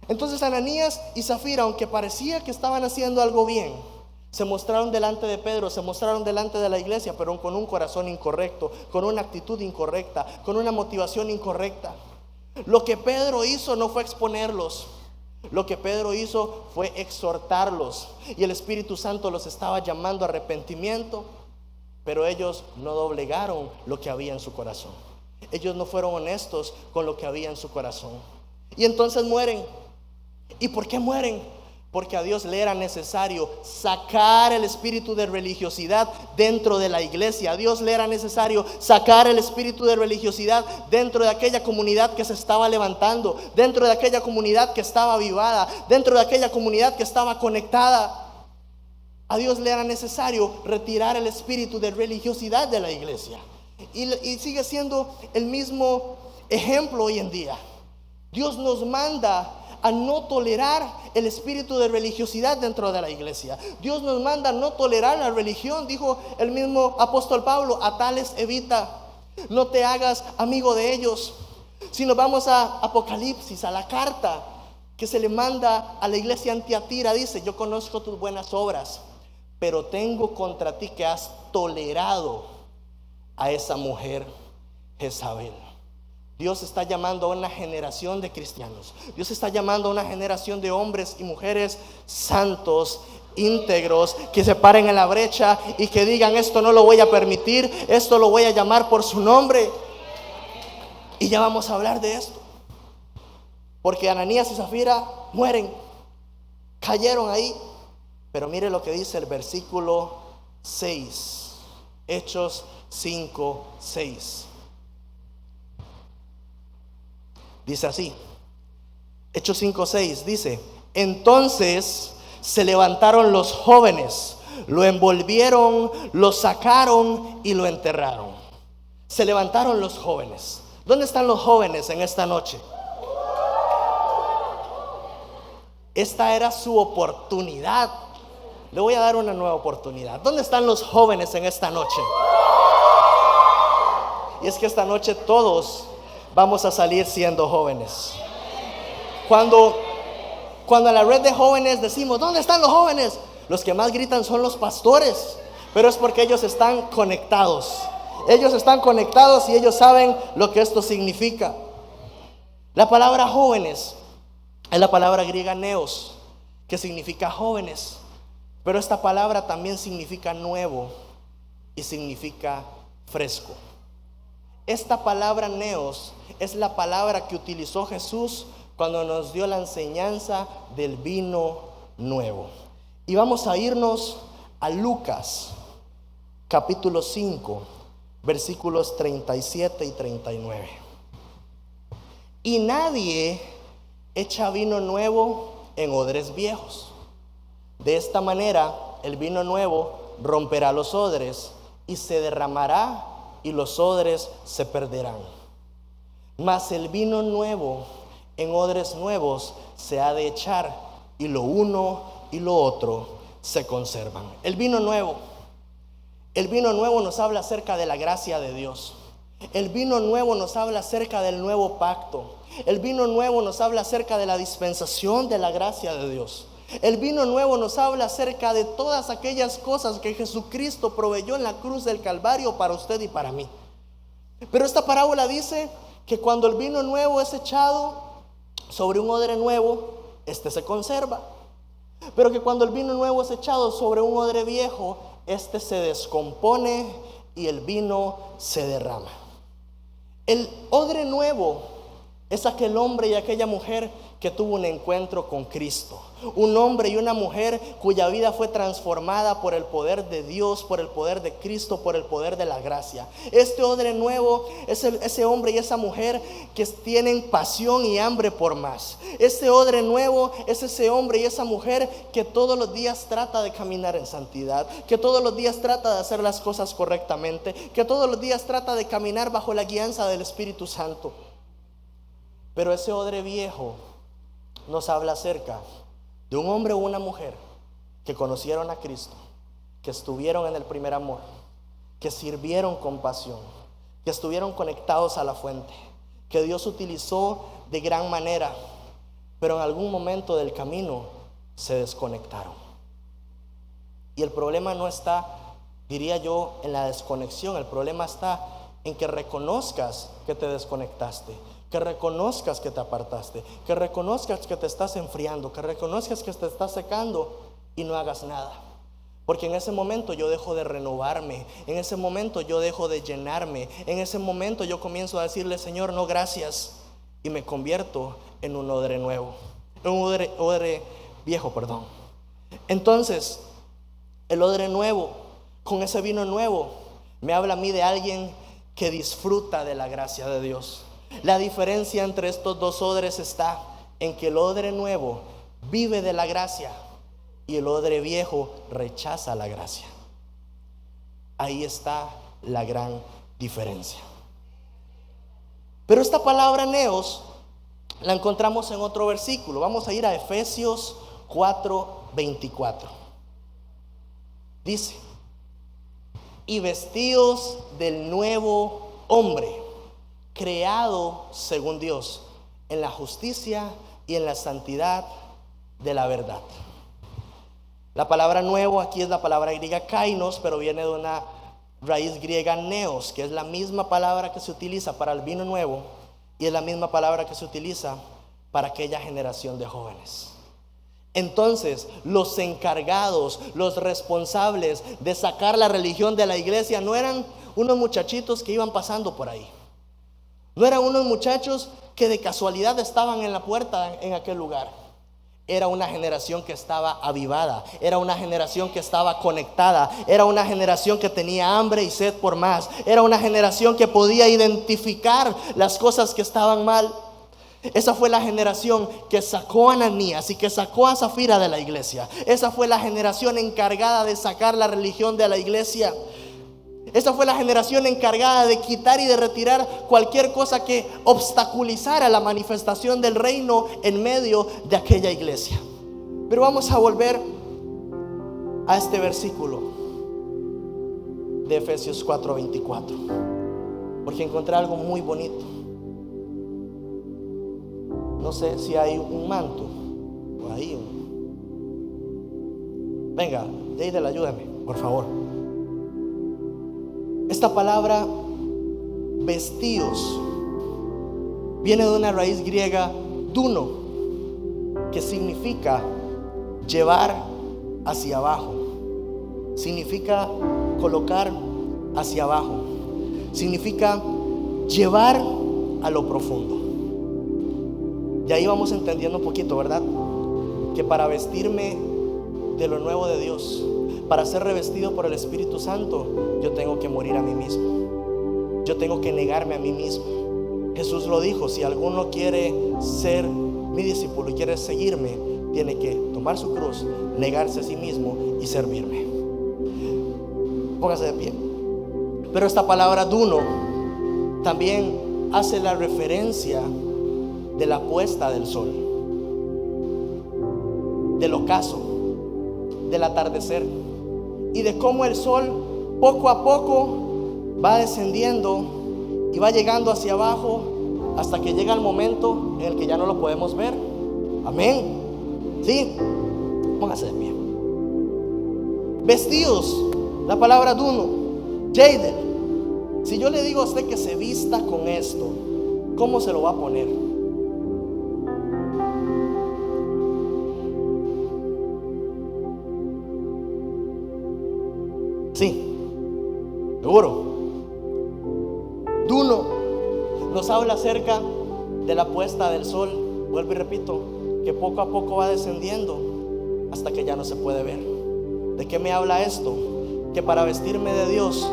Entonces Ananías y Zafira, aunque parecía que estaban haciendo algo bien, se mostraron delante de Pedro, se mostraron delante de la iglesia, pero con un corazón incorrecto, con una actitud incorrecta, con una motivación incorrecta. Lo que Pedro hizo no fue exponerlos. Lo que Pedro hizo fue exhortarlos, y el Espíritu Santo los estaba llamando a arrepentimiento, pero ellos no doblegaron lo que había en su corazón. Ellos no fueron honestos con lo que había en su corazón, y entonces mueren. ¿Y por qué mueren? Porque a Dios le era necesario sacar el espíritu de religiosidad dentro de la iglesia. A Dios le era necesario sacar el espíritu de religiosidad dentro de aquella comunidad que se estaba levantando, dentro de aquella comunidad que estaba avivada, dentro de aquella comunidad que estaba conectada. A Dios le era necesario retirar el espíritu de religiosidad de la iglesia. Y sigue siendo el mismo ejemplo hoy en día. Dios nos manda a no tolerar el espíritu de religiosidad dentro de la iglesia. Dios nos manda a no tolerar la religión. Dijo el mismo apóstol Pablo: a tales evita, no te hagas amigo de ellos. Si nos vamos a Apocalipsis, a la carta que se le manda a la iglesia en Tiatira, dice: yo conozco tus buenas obras, pero tengo contra ti que has tolerado a esa mujer Jezabel. Dios está llamando a una generación de cristianos. Dios está llamando a una generación de hombres y mujeres santos, íntegros, que se paren en la brecha y que digan: esto no lo voy a permitir, esto lo voy a llamar por su nombre. Y ya vamos a hablar de esto, porque Ananías y Zafira mueren, cayeron ahí. Pero mire lo que dice el versículo 6, Hechos 5:6. Dice así, Hechos 5:6 dice: entonces se levantaron los jóvenes, lo envolvieron, lo sacaron y lo enterraron. Se levantaron los jóvenes. ¿Dónde están los jóvenes en esta noche? Esta era su oportunidad. Le voy a dar una nueva oportunidad. ¿Dónde están los jóvenes en esta noche? Y es que esta noche todos vamos a salir siendo jóvenes. Cuando en la red de jóvenes decimos: ¿dónde están los jóvenes?, los que más gritan son los pastores, pero es porque ellos están conectados. Ellos están conectados y ellos saben lo que esto significa. La palabra jóvenes es la palabra griega neos, que significa jóvenes, pero esta palabra también significa nuevo y significa fresco. Esta palabra neos es la palabra que utilizó Jesús cuando nos dio la enseñanza del vino nuevo. Y vamos a irnos a Lucas capítulo 5, versículos 37 y 39. Y nadie echa vino nuevo en odres viejos. De esta manera el vino nuevo romperá los odres y se derramará, y los odres se perderán. Mas el vino nuevo en odres nuevos se ha de echar, y lo uno y lo otro se conservan. El vino nuevo nos habla acerca de la gracia de Dios. El vino nuevo nos habla acerca del nuevo pacto. El vino nuevo nos habla acerca de la dispensación de la gracia de Dios. El vino nuevo nos habla acerca de todas aquellas cosas que Jesucristo proveyó en la cruz del Calvario para usted y para mí. Pero esta parábola dice que cuando el vino nuevo es echado sobre un odre nuevo, este se conserva. Pero que cuando el vino nuevo es echado sobre un odre viejo, este se descompone y el vino se derrama. El odre nuevo es aquel hombre y aquella mujer que tuvo un encuentro con Cristo. Un hombre y una mujer cuya vida fue transformada por el poder de Dios, por el poder de Cristo, por el poder de la gracia. Este odre nuevo es ese hombre y esa mujer que tienen pasión y hambre por más. Este odre nuevo es ese hombre y esa mujer que todos los días trata de caminar en santidad, que todos los días trata de hacer las cosas correctamente, que todos los días trata de caminar bajo la guianza del Espíritu Santo. Pero ese odre viejo nos habla acerca de un hombre o una mujer que conocieron a Cristo, que estuvieron en el primer amor, que sirvieron con pasión, que estuvieron conectados a la fuente, que Dios utilizó de gran manera, pero en algún momento del camino se desconectaron. Y el problema no está, diría yo, en la desconexión. El problema está en que reconozcas que te desconectaste, que reconozcas que te apartaste, que reconozcas que te estás enfriando, que reconozcas que te estás secando y no hagas nada. Porque en ese momento yo dejo de renovarme, en ese momento yo dejo de llenarme, en ese momento yo comienzo a decirle: Señor, no gracias, y me convierto en un odre nuevo, en un odre viejo, perdón. Entonces, el odre nuevo, con ese vino nuevo, me habla a mí de alguien que disfruta de la gracia de Dios. La diferencia entre estos dos odres está en que el odre nuevo vive de la gracia y el odre viejo rechaza la gracia. Ahí está la gran diferencia. Pero esta palabra neos la encontramos en otro versículo. Vamos a ir a Efesios 4:24. Dice: y vestidos del nuevo hombre, creado según Dios, en la justicia y en la santidad de la verdad. La palabra nuevo aquí es la palabra griega kainos, pero viene de una raíz griega neos, que es la misma palabra que se utiliza para el vino nuevo y es la misma palabra que se utiliza para aquella generación de jóvenes. Entonces, los encargados, los responsables de sacar la religión de la iglesia no eran unos muchachitos que iban pasando por ahí. No eran unos muchachos que de casualidad estaban en la puerta en aquel lugar. Era una generación que estaba avivada, era una generación que estaba conectada, era una generación que tenía hambre y sed por más, era una generación que podía identificar las cosas que estaban mal. Esa fue la generación que sacó a Ananías y que sacó a Zafira de la iglesia. Esa fue la generación encargada de sacar la religión de la iglesia. Esa fue la generación encargada de quitar y de retirar cualquier cosa que obstaculizara la manifestación del reino en medio de aquella iglesia. Pero vamos a volver a este versículo de Efesios 4:24, porque encontré algo muy bonito. No sé si hay un manto por ahí. Venga, Deidel, ayúdame, por favor. Esta palabra vestidos viene de una raíz griega duno, que significa llevar hacia abajo, significa colocar hacia abajo, significa llevar a lo profundo. Y ahí vamos entendiendo un poquito, ¿verdad? Que para vestirme de lo nuevo de Dios, para ser revestido por el Espíritu Santo, yo tengo que morir a mí mismo. Yo tengo que negarme a mí mismo. Jesús lo dijo: si alguno quiere ser mi discípulo y quiere seguirme, tiene que tomar su cruz, negarse a sí mismo y servirme. Póngase de pie. Pero esta palabra duno también hace la referencia de la puesta del sol, del ocaso, del atardecer, y de cómo el sol poco a poco va descendiendo y va llegando hacia abajo hasta que llega el momento en el que ya no lo podemos ver. Amén. Sí. Póngase de pie. Vestidos, la palabra duno, jadel. Si yo le digo a usted que se vista con esto, ¿cómo se lo va a poner? Sí, seguro. Duno nos habla acerca de la puesta del sol. Vuelvo y repito, que poco a poco va descendiendo hasta que ya no se puede ver. ¿De qué me habla esto? Que para vestirme de Dios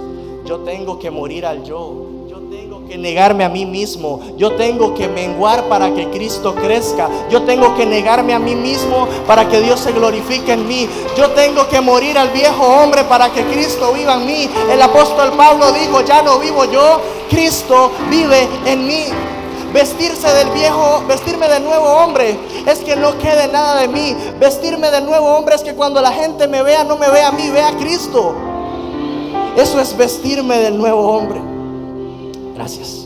yo tengo que morir al yo. Yo tengo que negarme a mí mismo. Yo tengo que menguar para que Cristo crezca. Yo tengo que negarme a mí mismo para que Dios se glorifique en mí. Yo tengo que morir al viejo hombre para que Cristo viva en mí. El apóstol Pablo dijo: ya no vivo yo, Cristo vive en mí. Vestirse del viejo, vestirme del nuevo hombre es que no quede nada de mí. Vestirme del nuevo hombre es que cuando la gente me vea, no me vea a mí, vea a Cristo. Eso es vestirme del nuevo hombre. Gracias.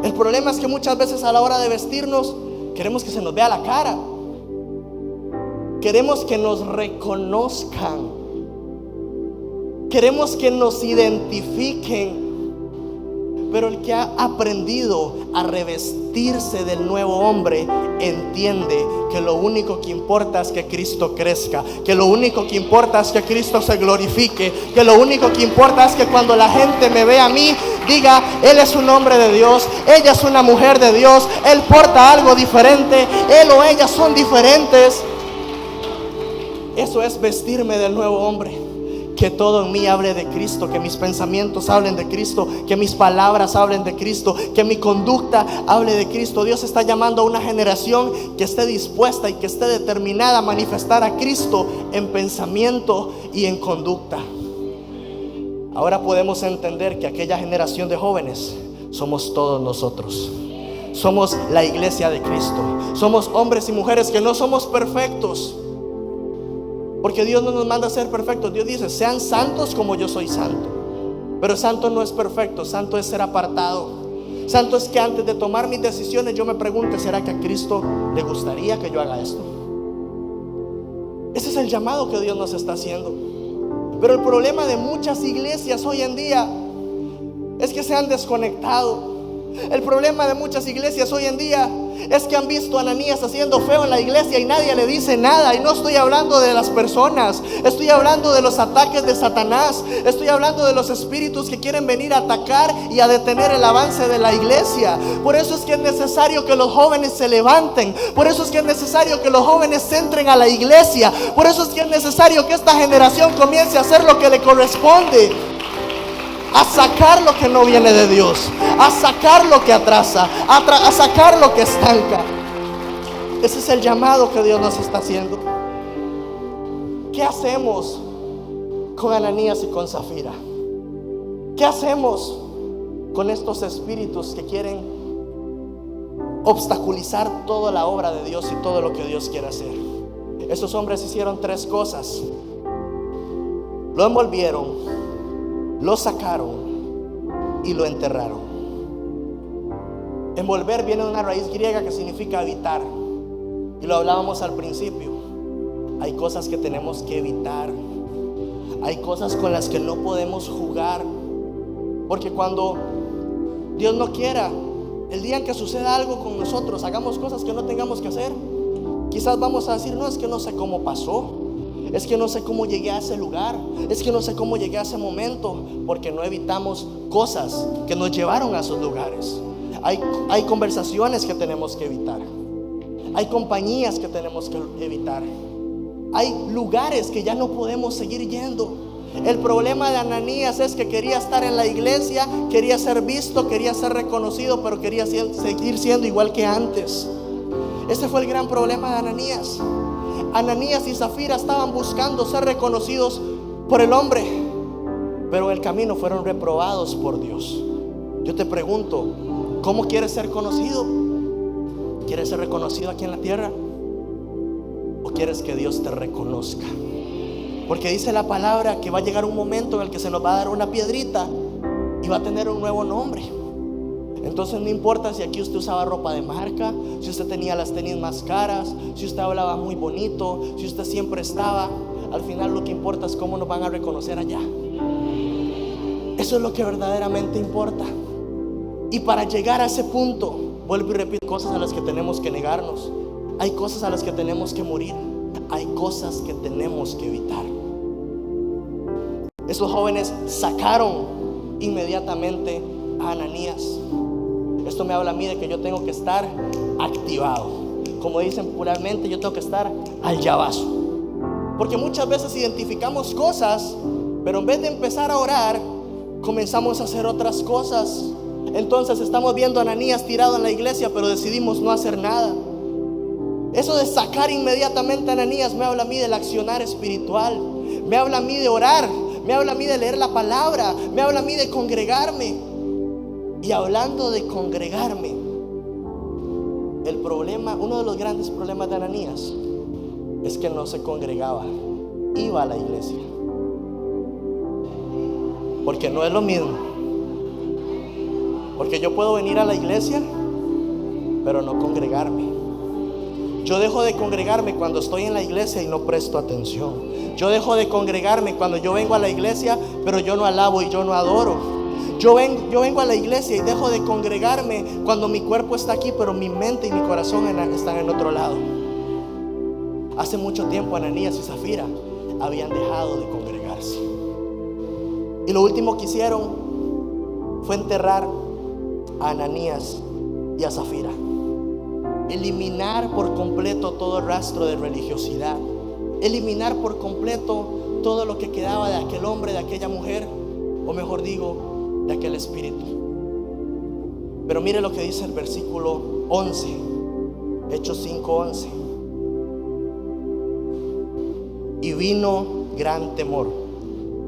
El problema es que muchas veces a la hora de vestirnos queremos que se nos vea la cara. Queremos que nos reconozcan. Queremos que nos identifiquen. Pero el que ha aprendido a revestirse del nuevo hombre entiende que lo único que importa es que Cristo crezca, que lo único que importa es que Cristo se glorifique, que lo único que importa es que cuando la gente me vea a mí, diga: él es un hombre de Dios, ella es una mujer de Dios, él porta algo diferente, él o ella son diferentes. Eso es vestirme del nuevo hombre. Que todo en mí hable de Cristo, que mis pensamientos hablen de Cristo, que mis palabras hablen de Cristo, que mi conducta hable de Cristo. Dios está llamando a una generación que esté dispuesta y que esté determinada a manifestar a Cristo en pensamiento y en conducta. Ahora podemos entender que aquella generación de jóvenes somos todos nosotros. Somos la iglesia de Cristo. Somos hombres y mujeres que no somos perfectos, porque Dios no nos manda a ser perfectos. Dios dice: sean santos como yo soy santo. Pero santo no es perfecto, santo es ser apartado. Santo es que antes de tomar mis decisiones yo me pregunte: ¿será que a Cristo le gustaría que yo haga esto? Ese es el llamado que Dios nos está haciendo. Pero el problema de muchas iglesias hoy en día es que se han desconectado. El problema de muchas iglesias hoy en día es que han visto a Ananías haciendo feo en la iglesia y nadie le dice nada. Y no estoy hablando de las personas, estoy hablando de los ataques de Satanás. Estoy hablando de los espíritus que quieren venir a atacar y a detener el avance de la iglesia. Por eso es que es necesario que los jóvenes se levanten. Por eso es que es necesario que los jóvenes entren a la iglesia. Por eso es que es necesario que esta generación comience a hacer lo que le corresponde: a sacar lo que no viene de Dios, a sacar lo que atrasa, a sacar lo que estanca. Ese es el llamado que Dios nos está haciendo. ¿Qué hacemos con Ananías y con Zafira? ¿Qué hacemos con estos espíritus que quieren obstaculizar toda la obra de Dios y todo lo que Dios quiere hacer? Esos hombres hicieron tres cosas: lo envolvieron, lo sacaron y lo enterraron. Envolver viene de una raíz griega que significa evitar, y lo hablábamos al principio. Hay cosas que tenemos que evitar. Hay cosas con las que no podemos jugar, porque cuando Dios no quiera, el día en que suceda algo con nosotros, hagamos cosas que no tengamos que hacer, quizás vamos a decir: no, es que no sé cómo pasó, es que no sé cómo llegué a ese lugar, es que no sé cómo llegué a ese momento, porque no evitamos cosas que nos llevaron a esos lugares. Hay conversaciones que tenemos que evitar. Hay compañías que tenemos que evitar. Hay lugares que ya no podemos seguir yendo. El problema de Ananías es que quería estar en la iglesia, quería ser visto, quería ser reconocido, pero quería seguir siendo igual que antes. Ese fue el gran problema de Ananías. Ananías y Zafira estaban buscando ser reconocidos por el hombre, pero en el camino fueron reprobados por Dios. Yo te pregunto: ¿cómo quieres ser conocido? ¿Quieres ser reconocido aquí en la tierra? ¿O quieres que Dios te reconozca? Porque dice la palabra que va a llegar un momento en el que se nos va a dar una piedrita y va a tener un nuevo nombre. Entonces no importa si aquí usted usaba ropa de marca, si usted tenía las tenis más caras, si usted hablaba muy bonito, si usted siempre estaba. Al final lo que importa es cómo nos van a reconocer allá. Eso es lo que verdaderamente importa. Y para llegar a ese punto, vuelvo y repito, cosas a las que tenemos que negarnos. Hay cosas a las que tenemos que morir. Hay cosas que tenemos que evitar. Esos jóvenes sacaron inmediatamente a Ananías. Esto me habla a mí de que yo tengo que estar activado. Como dicen popularmente, yo tengo que estar al llavazo. Porque muchas veces identificamos cosas, pero en vez de empezar a orar, comenzamos a hacer otras cosas. Entonces estamos viendo a Ananías tirado en la iglesia, pero decidimos no hacer nada. Eso de sacar inmediatamente a Ananías me habla a mí del accionar espiritual. Me habla a mí de orar. Me habla a mí de leer la palabra. Me habla a mí de congregarme. Y hablando de congregarme, el problema, uno de los grandes problemas de Ananías es que no se congregaba, iba a la iglesia. Porque no es lo mismo. Porque yo puedo venir a la iglesia, pero no congregarme. Yo dejo de congregarme cuando estoy en la iglesia y no presto atención. Yo dejo de congregarme cuando yo vengo a la iglesia, pero yo no alabo y yo no adoro. Yo vengo a la iglesia y dejo de congregarme cuando mi cuerpo está aquí, pero mi mente y mi corazón están en otro lado. Hace mucho tiempo Ananías y Zafira habían dejado de congregarse. Y lo último que hicieron fue enterrar a Ananías y a Zafira. Eliminar por completo todo rastro de religiosidad. Eliminar por completo todo lo que quedaba de aquel hombre, de aquella mujer, o mejor digo, de aquel espíritu. Pero mire lo que dice el versículo 11, Hechos 5:11. Y vino gran temor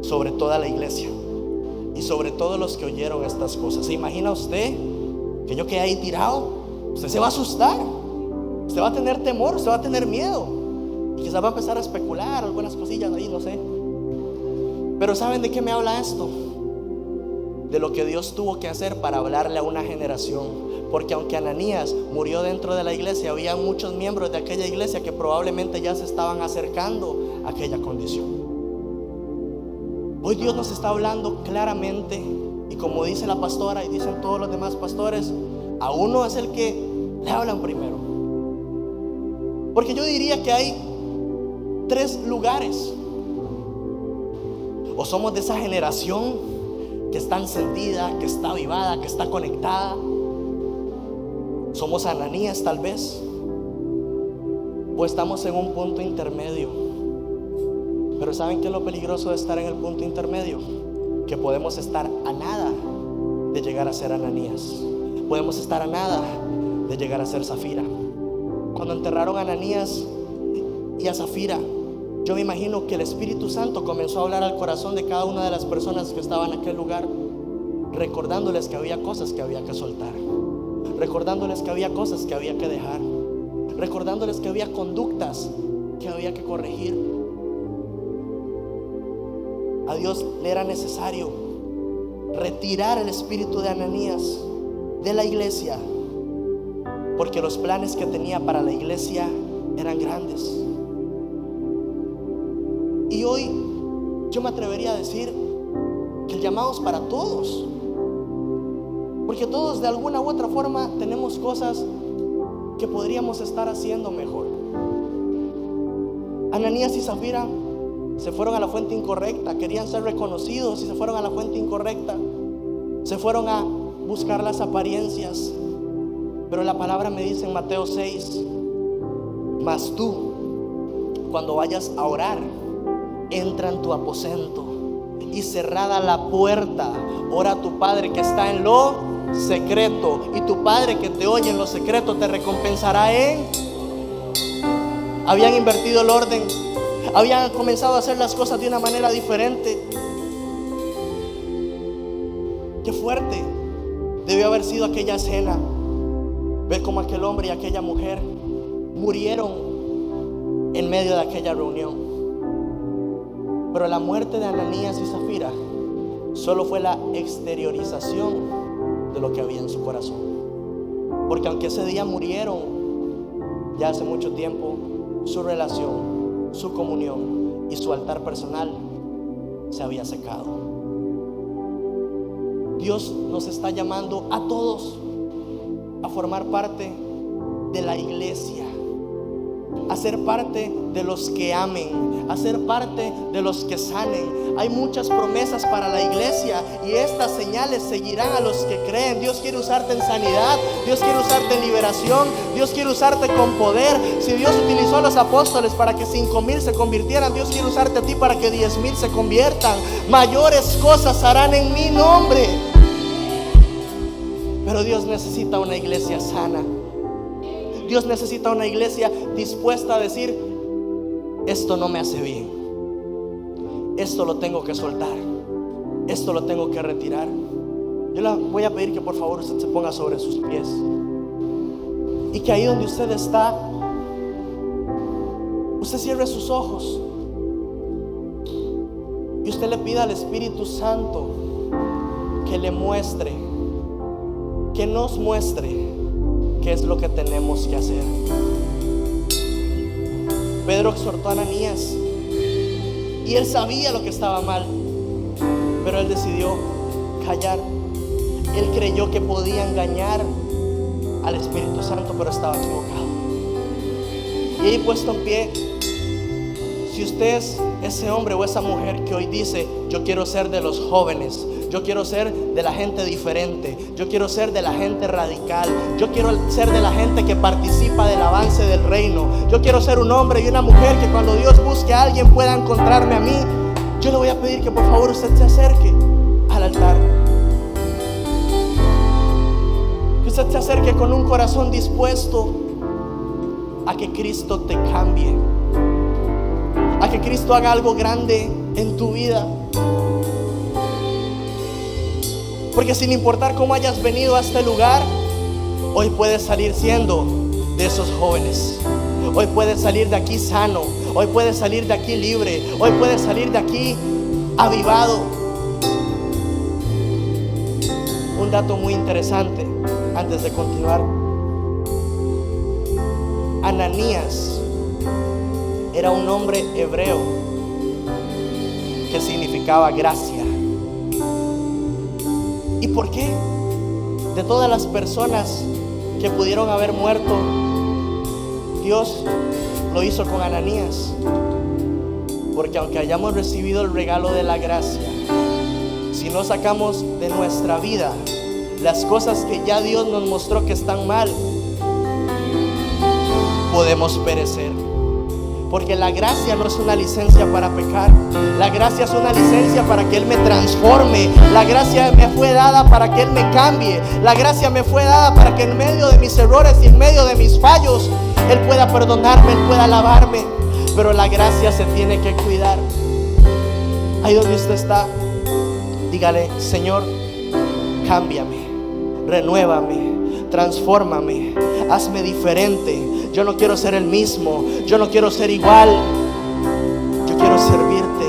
sobre toda la iglesia y sobre todos los que oyeron estas cosas. ¿Se imagina usted que yo quedé ahí tirado? Usted se va a asustar, usted va a tener temor, usted va a tener miedo, y quizás va a empezar a especular algunas cosillas ahí, no sé. Pero ¿saben de qué me habla esto? De lo que Dios tuvo que hacer para hablarle a una generación. Porque aunque Ananías murió dentro de la iglesia, había muchos miembros de aquella iglesia que probablemente ya se estaban acercando a aquella condición. Hoy Dios nos está hablando claramente, y como dice la pastora y dicen todos los demás pastores, a uno es el que le hablan primero. Porque yo diría que hay 3 lugares. O somos de esa generación que está encendida, que está avivada, que está conectada. Somos Ananías tal vez. O estamos en un punto intermedio. Pero ¿saben qué es lo peligroso de estar en el punto intermedio? Que podemos estar a nada de llegar a ser Ananías. Podemos estar a nada de llegar a ser Zafira. Cuando enterraron a Ananías y a Zafira, yo me imagino que el Espíritu Santo comenzó a hablar al corazón de cada una de las personas que estaban en aquel lugar, recordándoles que había cosas que había que soltar, recordándoles que había cosas que había que dejar, recordándoles que había conductas que había que corregir. A Dios le era necesario retirar el espíritu de Ananías de la iglesia, porque los planes que tenía para la iglesia eran grandes. Y hoy yo me atrevería a decir que el llamado es para todos, porque todos de alguna u otra forma tenemos cosas que podríamos estar haciendo mejor. Ananías y Zafira se fueron a la fuente incorrecta, querían ser reconocidos y se fueron a la fuente incorrecta. Se fueron a buscar las apariencias. Pero la palabra me dice en Mateo 6: mas tú, cuando vayas a orar, entra en tu aposento y cerrada la puerta, ora a tu Padre que está en lo secreto, y tu Padre que te oye en lo secreto te recompensará en... Habían invertido el orden, habían comenzado a hacer las cosas de una manera diferente. Qué fuerte debió haber sido aquella escena, ver cómo aquel hombre y aquella mujer murieron en medio de aquella reunión. Pero la muerte de Ananías y Zafira solo fue la exteriorización de lo que había en su corazón. Porque aunque ese día murieron, ya hace mucho tiempo, su relación, su comunión y su altar personal se había secado. Dios nos está llamando a todos a formar parte de la iglesia, a ser parte de los que amen, a ser parte de los que sanen. Hay muchas promesas para la iglesia y estas señales seguirán a los que creen. Dios quiere usarte en sanidad, Dios quiere usarte en liberación, Dios quiere usarte con poder. Si Dios utilizó a los apóstoles para que 5,000 se convirtieran, Dios quiere usarte a ti para que 10,000 se conviertan. Mayores cosas harán en mi nombre. Pero Dios necesita una iglesia sana. Dios necesita una iglesia dispuesta a decir: esto no me hace bien, esto lo tengo que soltar, esto lo tengo que retirar. Yo le voy a pedir que por favor usted se ponga sobre sus pies y que ahí donde usted está, usted cierre sus ojos y usted le pida al Espíritu Santo que le muestre, que nos muestre qué es lo que tenemos que hacer. Pedro exhortó a Ananías y él sabía lo que estaba mal, pero él decidió callar. Él creyó que podía engañar al Espíritu Santo, pero estaba equivocado. Y ahí puesto en pie, si usted es ese hombre o esa mujer que hoy dice: yo quiero ser de los jóvenes, yo quiero ser de la gente diferente, yo quiero ser de la gente radical, yo quiero ser de la gente que participa del avance del reino, yo quiero ser un hombre y una mujer que cuando Dios busque a alguien pueda encontrarme a mí, yo le voy a pedir que por favor usted se acerque al altar, que usted se acerque con un corazón dispuesto a que Cristo te cambie, a que Cristo haga algo grande en tu vida. Porque sin importar cómo hayas venido a este lugar, hoy puedes salir siendo de esos jóvenes. Hoy puedes salir de aquí sano, hoy puedes salir de aquí libre, hoy puedes salir de aquí avivado. Un dato muy interesante antes de continuar: Ananías era un nombre hebreo que significaba gracia. ¿Y por qué? De todas las personas que pudieron haber muerto, Dios lo hizo con Ananías. Porque aunque hayamos recibido el regalo de la gracia, si no sacamos de nuestra vida las cosas que ya Dios nos mostró que están mal, podemos perecer. Porque la gracia no es una licencia para pecar. La gracia es una licencia para que Él me transforme. La gracia me fue dada para que Él me cambie. La gracia me fue dada para que en medio de mis errores y en medio de mis fallos Él pueda perdonarme, Él pueda lavarme. Pero la gracia se tiene que cuidar. Ahí donde usted está, dígale: Señor, cámbiame, renuévame, transfórmame, hazme diferente. Yo no quiero ser el mismo, yo no quiero ser igual, yo quiero servirte.